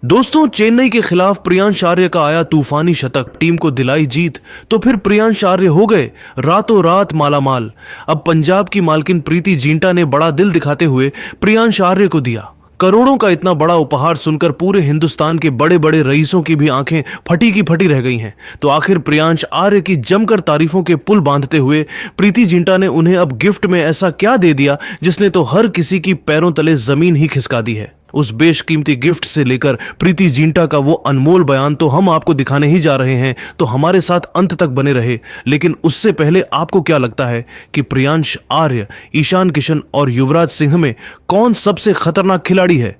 दोस्तों, चेन्नई के खिलाफ प्रियांश आर्य का आया तूफानी शतक टीम को दिलाई जीत। तो फिर प्रियांश आर्य हो गए रातों रात मालामाल। अब पंजाब की मालकिन प्रीति जिंटा ने बड़ा दिल दिखाते हुए प्रियांश आर्य को दिया। करोड़ों का इतना बड़ा उपहार सुनकर पूरे हिंदुस्तान के बड़े बड़े रईसों की भी आंखें फटी की फटी रह गई हैं। तो आखिर प्रियांश आर्य की जमकर तारीफों के पुल बांधते हुए प्रीति जिंटा ने उन्हें अब गिफ्ट में ऐसा क्या दे दिया जिसने तो हर किसी की पैरों तले जमीन ही खिसका दी है। उस बेशकीमती गिफ्ट से लेकर प्रीति जिंटा का वो अनमोल बयान तो हम आपको दिखाने ही जा रहे हैं, तो हमारे साथ अंत तक बने रहे। लेकिन उससे पहले आपको क्या लगता है कि प्रियांश आर्य, ईशान किशन और युवराज सिंह में कौन सबसे खतरनाक खिलाड़ी है?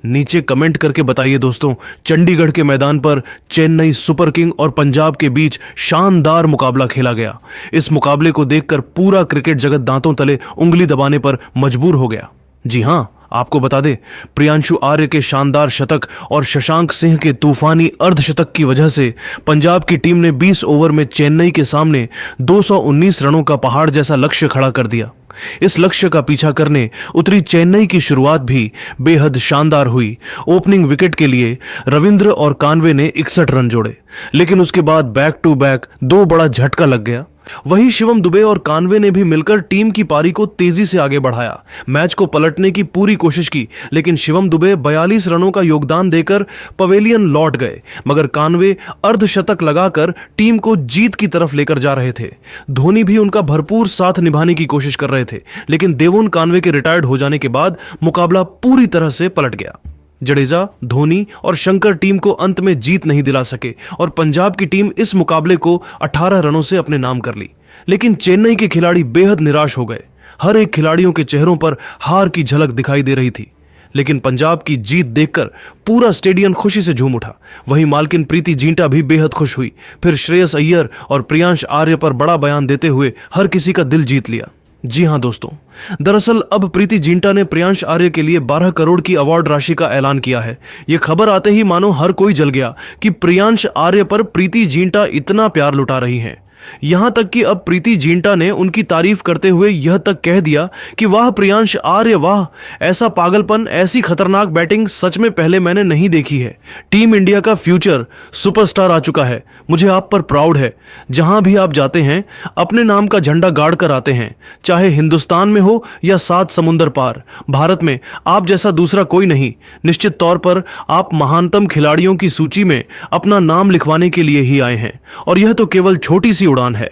नीचे कमेंट करके बताइए दोस्तों। चंडीगढ़ के मैदान पर चेन्नई सुपर किंग और पंजाब के बीच शानदार मुकाबला खेला गया। इस मुकाबले को देखकर पूरा क्रिकेट जगत दांतों तले उंगली दबाने पर मजबूर हो गया। जी हां, आपको बता दें, प्रियांशु आर्य के शानदार शतक और शशांक सिंह के तूफानी अर्धशतक की वजह से पंजाब की टीम ने 20 ओवर में चेन्नई के सामने 219 रनों का पहाड़ जैसा लक्ष्य खड़ा कर दिया। इस लक्ष्य का पीछा करने उतरी चेन्नई की शुरुआत भी बेहद शानदार हुई। ओपनिंग विकेट के लिए रविंद्र और कानवे ने 61 रन जोड़े, लेकिन उसके बाद बैक टू बैक दो बड़ा झटका लग गया। वहीं शिवम दुबे और कानवे ने भी मिलकर टीम की पारी को तेजी से आगे बढ़ाया। मैच को पलटने की पूरी कोशिश की, लेकिन शिवम दुबे 42 रनों का योगदान देकर पवेलियन लौट गए, मगर कानवे अर्धशतक लगाकर टीम को जीत की तरफ लेकर जा रहे थे। धोनी भी उनका भरपूर साथ निभाने की कोशिश कर रहे थे, लेकिन देवोन कानवे के रिटायर्ड हो जाने के बाद मुकाबला पूरी तरह से पलट गया। जडेजा, धोनी और शंकर टीम को अंत में जीत नहीं दिला सके और पंजाब की टीम इस मुकाबले को 18 रनों से अपने नाम कर ली। लेकिन चेन्नई के खिलाड़ी बेहद निराश हो गए। हर एक खिलाड़ियों के चेहरों पर हार की झलक दिखाई दे रही थी, लेकिन पंजाब की जीत देखकर पूरा स्टेडियम खुशी से झूम उठा। वहीं मालकिन प्रीति जिंटा भी बेहद खुश हुई। फिर श्रेयस अय्यर और प्रियांश आर्य पर बड़ा बयान देते हुए हर किसी का दिल जीत लिया। जी हां दोस्तों, दरअसल अब प्रीति जिंटा ने प्रियांश आर्य के लिए 12 करोड़ की अवार्ड राशि का ऐलान किया है। यह खबर आते ही मानो हर कोई जल गया कि प्रियांश आर्य पर प्रीति जिंटा इतना प्यार लुटा रही हैं। यहां तक कि अब प्रीति जिंटा ने उनकी तारीफ करते हुए यह तक कह दिया कि वाह प्रियांश आर्य वाह, ऐसा पागलपन, ऐसी खतरनाक बैटिंग सच में पहले मैंने नहीं देखी है। टीम इंडिया का फ्यूचर सुपरस्टार आ चुका है। मुझे आप पर प्राउड है। जहां भी आप जाते हैं अपने नाम का झंडा गाड़ कर आते हैं, चाहे हिंदुस्तान में हो या 7 समुंदर पार। भारत में आप जैसा दूसरा कोई नहीं। निश्चित तौर पर आप महानतम खिलाड़ियों की सूची में अपना नाम लिखवाने के लिए ही आए हैं, और यह तो केवल छोटी सी उड़ान है।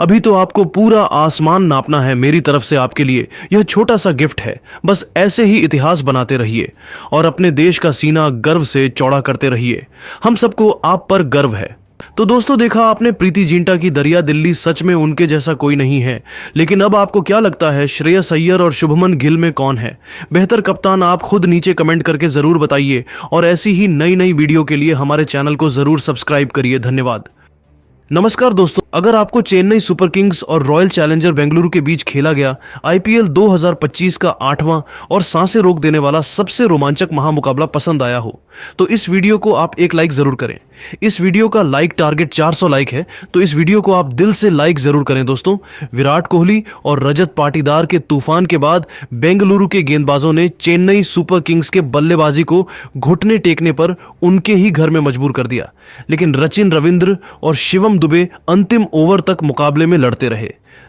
अभी तो आपको पूरा आसमान नापना है। मेरी तरफ से आपके लिए यह छोटा सा गिफ्ट है। बस ऐसे ही इतिहास बनाते रहिए और अपने देश का सीना गर्व से चौड़ा करते रहिए। हम सबको आप पर गर्व है। तो दोस्तों, देखा आपने प्रीति जिंटा की दरिया दिल्ली, सच में उनके जैसा कोई नहीं है। लेकिन अब आपको क्या लगता है, श्रेयस अय्यर और शुभमन गिल में कौन है बेहतर कप्तान? आप खुद नीचे कमेंट करके जरूर बताइए, और ऐसी ही नई नई वीडियो के लिए हमारे चैनल को जरूर सब्सक्राइब करिए। धन्यवाद। नमस्कार दोस्तों, अगर आपको चेन्नई सुपर किंग्स और रॉयल चैलेंजर बेंगलुरु के बीच खेला गया आईपीएल 2025 का 8वां और सांसें रोक देने वाला सबसे रोमांचक महामुकाबला पसंद आया हो, तो इस वीडियो को आप एक लाइक जरूर करें। इस वीडियो का लाइक टारगेट 400 लाइक है, तो इस वीडियो को आप दिल से लाइक जरूर करें दोस्तों। विराट कोहली और रजत पाटीदार के तूफान के बाद बेंगलुरु के गेंदबाजों ने चेन्नई सुपर किंग्स के बल्लेबाजी को घुटने टेकने पर उनके ही घर में मजबूर कर दिया। लेकिन रचिन रविंद्र और शिवम दुबे अंतिम ओवर तक मुकाबले में लड़ते रहे।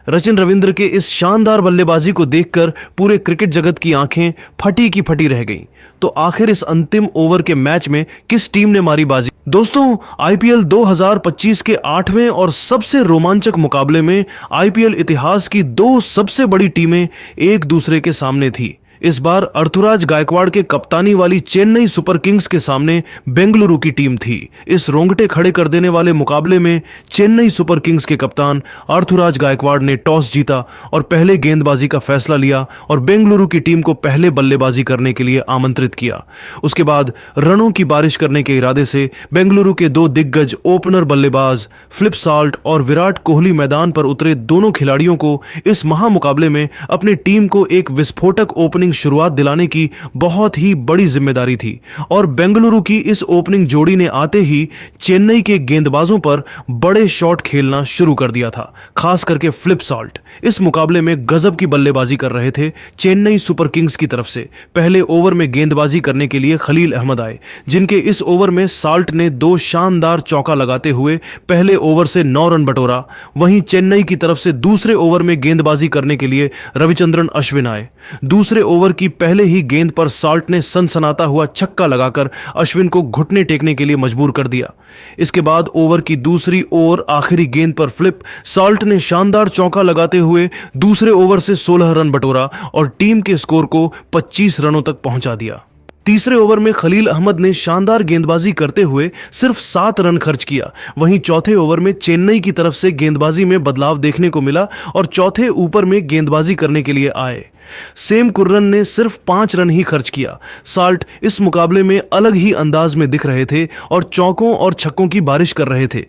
रचिन रविंद्र के इस शानदार बल्लेबाजी को देखकर पूरे क्रिकेट जगत की आंखें फटी की फटी रह गईं। तो आखिर इस अंतिम ओवर के मैच में किस टीम ने मारी बाजी? दोस्तों, आईपीएल 2025 के 8वें और सबसे रोमांचक मुकाबले में आईपीएल इतिहास की 2 सबसे बड़ी टीमें एक दूसरे के सामने थी। इस बार अर्थुराज गायकवाड़ के कप्तानी वाली चेन्नई सुपर किंग्स के सामने बेंगलुरु की टीम थी। इस रोंगटे खड़े कर देने वाले मुकाबले में चेन्नई सुपर किंग्स के कप्तान अर्थुराज गायकवाड़ ने टॉस जीता और पहले गेंदबाजी का फैसला लिया और बेंगलुरु की टीम को पहले बल्लेबाजी करने के लिए आमंत्रित किया। उसके बाद रनों की बारिश करने के इरादे से बेंगलुरु के 2 दिग्गज ओपनर बल्लेबाज फ्लिप साल्ट और विराट कोहली मैदान पर उतरे। दोनों खिलाड़ियों को इस महामुकाबले में अपनी टीम को एक विस्फोटक ओपनिंग शुरुआत दिलाने की बहुत ही बड़ी जिम्मेदारी थी और बेंगलुरु की इस ओपनिंग जोड़ी ने आते ही चेन्नई के गेंदबाजों पर बड़े शॉट खेलना शुरू कर दिया था, खास करके फ्लिप साल्ट। इस मुकाबले में गजब की बल्लेबाजी कर रहे थे चेन्नई सुपर किंग्स की तरफ से। पहले ओवर में गेंदबाजी करने के लिए खलील अहमद आए, जिनके इस ओवर में साल्ट ने 2 शानदार चौका लगाते हुए पहले ओवर से 9 रन बटोरा। वहीं चेन्नई की तरफ से दूसरे ओवर में गेंदबाजी करने के लिए रविचंद्रन अश्विन आए। दूसरे ओवर की पहले ही गेंद पर साल्ट ने सनसनाता हुआ छक्का लगाकर अश्विन को घुटने टेकने के लिए मजबूर कर दिया। इसके बाद ओवर की दूसरी ओर आखिरी गेंद पर फ्लिप साल्ट ने शानदार चौका लगाते हुए दूसरे ओवर से 16 रन बटोरा और टीम के स्कोर को 25 रनों तक पहुंचा दिया। तीसरे ओवर में खलील अहमद ने शानदार गेंदबाजी करते हुए सिर्फ 7 रन खर्च किया। वहीं चौथे ओवर में चेन्नई की तरफ से गेंदबाजी में बदलाव देखने को मिला और चौथे ऊपर में गेंदबाजी करने के लिए आए। सेम कुर्रन ने सिर्फ 5 रन ही खर्च किया। साल्ट इस मुकाबले में अलग ही अंदाज में दिख रहे थे और चौकों और छक्कों की बारिश कर रहे थे।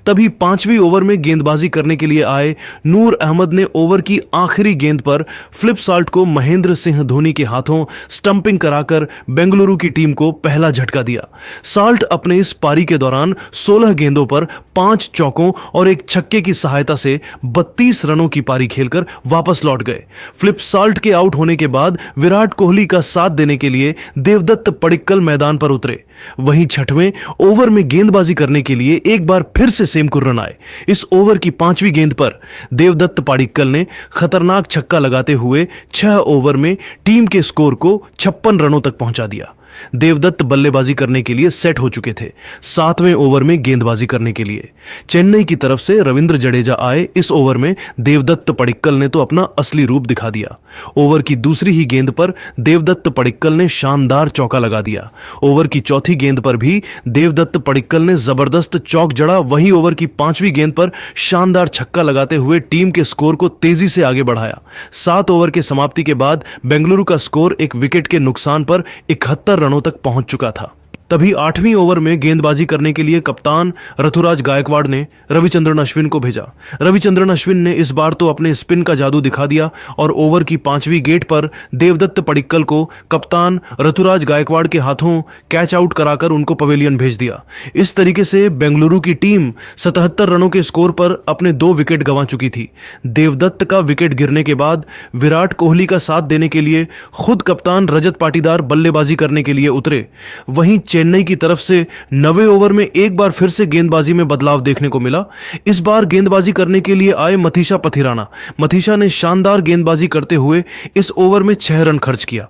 तभी 5वीं ओवर में गेंदबाजी करने के लिए आए नूर अहमद ने ओवर की आखिरी गेंद पर फ्लिप साल्ट को महेंद्र सिंह धोनी के हाथों स्टंपिंग कराकर बेंगलुरु की टीम को पहला झटका दिया। साल्ट अपने इस पारी के दौरान 16 गेंदों पर 5 चौकों और एक छक्के की सहायता से 32 रनों की पारी खेलकर वापस लौट गए। फ्लिप साल्ट के आउट होने के बाद विराट कोहली का साथ देने के लिए देवदत्त पडिक्कल मैदान पर उतरे। वहीं 6वें ओवर में गेंदबाजी करने के लिए एक बार फिर से सेम कुर्रन आए। इस ओवर की 5वीं गेंद पर देवदत्त पडिक्कल ने खतरनाक छक्का लगाते हुए 6 ओवर में टीम के स्कोर को 56 रनों तक पहुंचा दिया। देवदत्त बल्लेबाजी करने के लिए सेट हो चुके थे। 7वें ओवर में गेंदबाजी करने के लिए चेन्नई की तरफ से रविंद्र जडेजा आए। इस ओवर में देवदत्त पडिक्कल ने तो अपना असली रूप दिखा दिया। ओवर की दूसरी ही गेंद पर देवदत्त पडिक्कल ने शानदार चौका लगा दिया। ओवर की चौथी गेंद पर भी देवदत्त पडिक्कल ने जबरदस्त चौक जड़ा। वहीं ओवर की 5वीं गेंद पर शानदार छक्का लगाते हुए टीम के स्कोर को तेजी से आगे बढ़ाया। 7 ओवर के समाप्ति के बाद बेंगलुरु का स्कोर एक विकेट के नुकसान पर 71 रनों तक पहुंच चुका था। तभी 8वीं ओवर में गेंदबाजी करने के लिए कप्तान ऋतुराज गायकवाड़ ने रविचंद्रन अश्विन को भेजा। रविचंद्रन अश्विन ने इस बार तो अपने स्पिन का जादू दिखा दिया और ओवर की 5वीं गेट पर देवदत्त पडिक्कल को कप्तान ऋतुराज गायकवाड़ के हाथों कैच आउट कराकर उनको पवेलियन भेज दिया। इस तरीके से बेंगलुरु की टीम 77 रनों के स्कोर पर अपने 2 विकेट गंवा चुकी थी। देवदत्त का विकेट गिरने के बाद विराट कोहली का साथ देने के लिए खुद कप्तान रजत पाटीदार बल्लेबाजी करने के लिए उतरे। वहीं चेन्नई की तरफ से 9वें ओवर में एक बार फिर से गेंदबाजी में बदलाव देखने को मिला। इस बार गेंदबाजी करने के लिए आए मथीशा पथिराना। मथीशा ने शानदार गेंदबाजी करते हुए इस ओवर में 6 रन खर्च किया।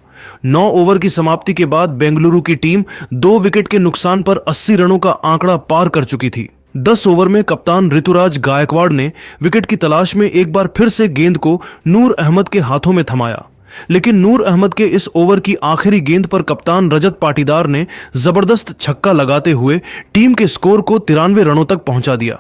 9 ओवर की समाप्ति के बाद बेंगलुरु की टीम 2 विकेट के नुकसान पर 80 रनों का आंकड़ा पार कर चुकी थी। 10 ओवर में कप्तान ऋतुराज गायकवाड़ ने विकेट की तलाश में एक बार फिर से गेंद को नूर अहमद के हाथों में थमाया, लेकिन नूर अहमद के इस ओवर की आखिरी गेंद पर कप्तान रजत पाटीदार ने जबरदस्त छक्का लगाते हुए टीम के स्कोर को 93 रनों तक पहुंचा दिया।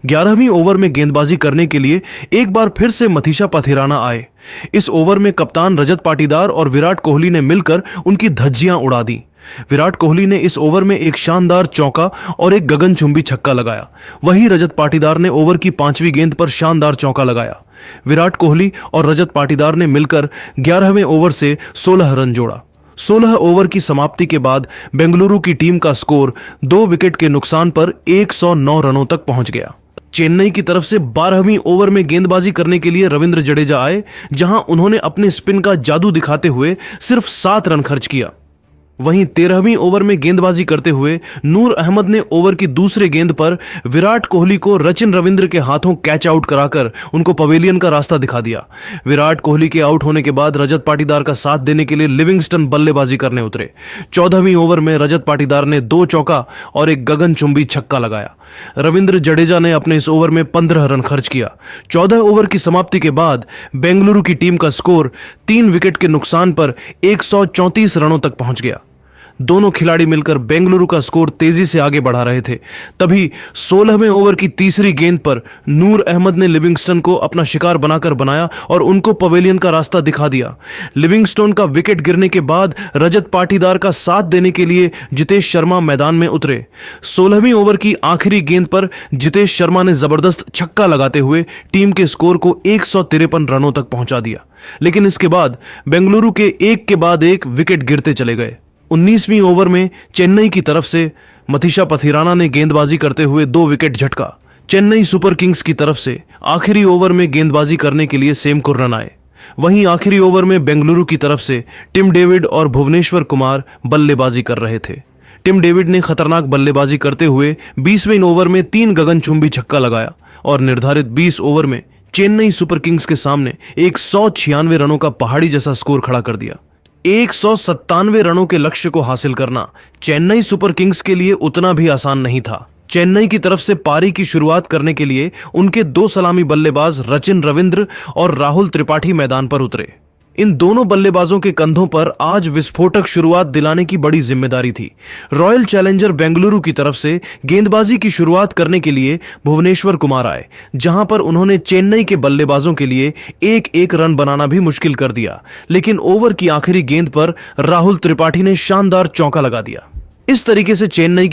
11वीं ओवर में गेंदबाजी करने के लिए एक बार फिर से मथीशा पथिराना आए। इस ओवर में कप्तान रजत पाटीदार और विराट कोहली ने मिलकर उनकी धज्जियां उड़ा दी। विराट कोहली ने इस ओवर में एक शानदार चौका और एक गगनचुंबी छक्का लगाया। वहीं रजत पाटीदार ने ओवर की 5वीं गेंद पर शानदार चौका लगाया। विराट कोहली और रजत पाटीदार ने मिलकर 11वें ओवर से 16 रन जोड़ा। 16 ओवर की समाप्ति के बाद बेंगलुरु की टीम का स्कोर 2 विकेट के नुकसान पर 109 रनों तक पहुंच गया। चेन्नई की तरफ से 12वीं ओवर में गेंदबाजी करने के लिए रविंद्र जडेजा आए, जहां उन्होंने अपने स्पिन का जादू दिखाते हुए सिर्फ 7 रन खर्च किया। वहीं 13वीं ओवर में गेंदबाजी करते हुए नूर अहमद ने ओवर की दूसरे गेंद पर विराट कोहली को सचिन रविंद्र के हाथों कैच आउट कराकर उनको पवेलियन का रास्ता दिखा दिया। विराट कोहली के आउट होने के बाद रजत पाटीदार का साथ देने के लिए लिविंगस्टन बल्लेबाजी करने उतरे। 14वीं ओवर में रजत पाटीदार ने 2 चौका और एक गगनचुंबी छक्का लगाया। रविंद्र जडेजा ने अपने इस ओवर में 15 रन खर्च किया। 14 ओवर की समाप्ति के बाद बेंगलुरु की टीम का स्कोर 3 विकेट के नुकसान पर 134 रनों तक पहुंच गया। दोनों खिलाड़ी मिलकर बेंगलुरु का स्कोर तेजी से आगे बढ़ा रहे थे। तभी 16वें ओवर की तीसरी गेंद पर नूर अहमद ने लिविंगस्टन को अपना शिकार बनाकर बनाया और उनको पवेलियन का रास्ता दिखा दिया। लिविंगस्टन का विकेट गिरने के बाद रजत पाटीदार का साथ देने के लिए जितेश शर्मा मैदान में उतरे। 16वीं ओवर की आखिरी गेंद पर जितेश शर्मा ने जबरदस्त छक्का लगाते हुए टीम के स्कोर को 153 रनों तक पहुंचा दिया। लेकिन इसके बाद बेंगलुरु के एक के बाद एक विकेट गिरते चले गए। 19वीं ओवर में चेन्नई की तरफ से मथीशा पथिराना ने गेंदबाजी करते हुए 2 विकेट झटका। चेन्नई सुपर किंग्स की तरफ से आखिरी ओवर में गेंदबाजी करने के लिए सेम कुर्रन आए। वहीं आखिरी ओवर में बेंगलुरु की तरफ से टिम डेविड और भुवनेश्वर कुमार बल्लेबाजी कर रहे थे। टिम डेविड ने खतरनाक बल्लेबाजी करते हुए 20वें ओवर में 3 गगनचुंबी छक्का लगाया और निर्धारित 20 ओवर में चेन्नई सुपर किंग्स के सामने 196 रनों का पहाड़ी जैसा स्कोर खड़ा कर दिया। 197 रनों के लक्ष्य को हासिल करना चेन्नई सुपर किंग्स के लिए उतना भी आसान नहीं था। चेन्नई की तरफ से पारी की शुरुआत करने के लिए उनके 2 सलामी बल्लेबाज रचिन रविंद्र और राहुल त्रिपाठी मैदान पर उतरे। इन दोनों बल्लेबाजों के कंधों पर आज विस्फोटक शुरुआत दिलाने की बड़ी जिम्मेदारी थी। रॉयल चैलेंजर बेंगलुरु की तरफ से गेंदबाजी की शुरुआत करने के लिए भुवनेश्वर कुमार आए, जहां पर उन्होंने चेन्नई के बल्लेबाजों के लिए एक रन बनाना भी मुश्किल कर दिया। लेकिन ओवर की आखिरी गेंद पर राहुल त्रिपाठी ने शानदार चौका लगा दिया। इस तरीके से चेन्नई की